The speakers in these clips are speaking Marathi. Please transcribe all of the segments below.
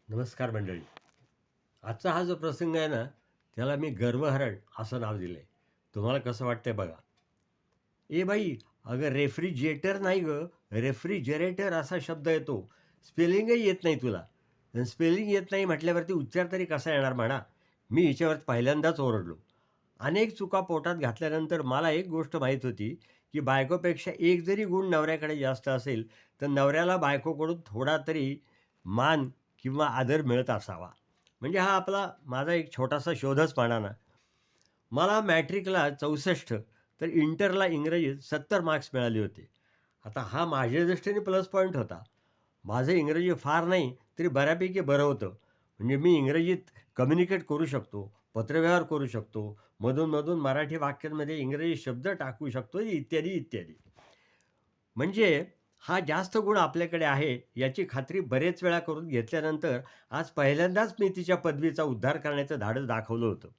नमस्कार मंडळी. आजचा हा जो प्रसंग आहे ना, त्याला मी गर्वहरण असं नाव दिलं आहे. तुम्हाला कसं वाटतंय बघा. ए बाई, अगं रेफ्रिजरेटर नाही गं, रेफ्रिजरेटर असा शब्द येतो. स्पेलिंगही येत नाही तुला. स्पेलिंग येत नाही म्हटल्यावरती उच्चार तरी कसा येणार म्हणा. मी हिच्यावर पहिल्यांदाच ओरडलो. अनेक चुका पोटात घातल्यानंतर मला एक गोष्ट माहीत होती, की बायकोपेक्षा एक जरी गुण नवऱ्याकडे जास्त असेल, तर नवऱ्याला बायकोकडून थोडा तरी मान किंवा आदर मिळत असावा. म्हणजे हा माझा एक छोटासा शोधच म्हणा ना. मला मॅट्रिकला 64 तर इंटरला इंग्रजीत 70 मार्क्स मिळाले होते. आता हा माझ्या दृष्टीने प्लस पॉइंट होता. माझं इंग्रजी फार नाही तरी बऱ्यापैकी बरं होतं. म्हणजे मी इंग्रजीत कम्युनिकेट करू शकतो, पत्रव्यवहार करू शकतो, मधून-मधून मराठी वाक्यांमध्ये इंग्रजी शब्द टाकू शकतो, इत्यादी, इत्यादी. म्हणजे हा जास्त गुण आपल्याकडे आहे याची खात्री बरेच वेळा करून घेतल्यानंतर आज पहिल्यांदाच मी तिच्या पदवीचा उद्धार करण्याचं धाडस दाखवलं होतं.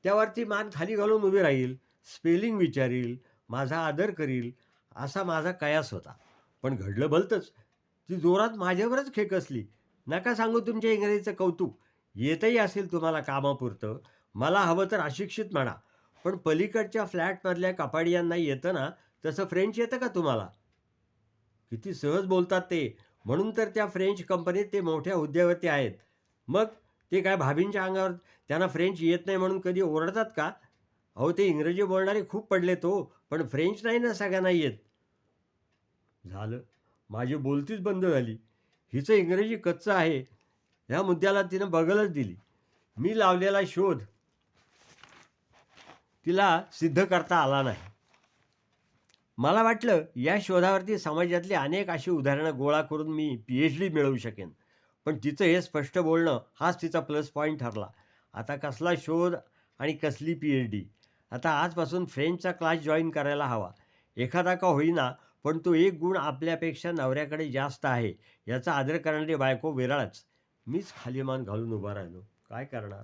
त्यावरती मान खाली घालून उभी राहील, स्पेलिंग विचारील, माझा आदर करील, असा माझा कयास होता. पण घडलं भलतंच. ती जोरात माझ्यावरच खेकसली. नका सांगू तुमच्या इंग्रजीचं कौतुक. येतही असेल तुम्हाला कामापुरतं. मला हवं तर अशिक्षित म्हणा. पण पलीकडच्या फ्लॅटमधल्या कपाडियांना येतं ना, तसं फ्रेंच येतं का तुम्हाला? किती सहज बोलतात ते. म्हणून तर त्या फ्रेंच कंपनीत ते मोठ्या हुद्द्यावरती आहेत. मग ते काय भाभींच्या अंगावर त्यांना फ्रेंच येत नाही म्हणून कधी ओरडतात का? अहो, ते इंग्रजी बोलणारे खूप पडलेत हो, पण फ्रेंच नाही ना सगळ्यांना येत. झालं. माझी बोलतीच बंद झाली. हिचं इंग्रजी कच्चं आहे, ह्या मुद्द्याला तिनं बगलच दिली. मी लावलेला शोध तिला सिद्ध करता आला नाही. मला वाटलं या शोधावरती समाजातली अनेक अशी उदाहरणं गोळा करून मी पी-एच-डी मिळवू शकेन. पण तिचं हे स्पष्ट बोलणं हाच तिचा प्लस पॉइंट ठरला. आता कसला शोध आणि कसली पी-एच-डी. आता आजपासून फ्रेंचचा क्लास जॉइन करायला हवा. एखादा का होईना, पण तो एक गुण आपल्यापेक्षा नवऱ्याकडे जास्त आहे याचा आदर करणारी बायको विरळच. मीच खाली मान घालून उभा राहिलो. काय करणार?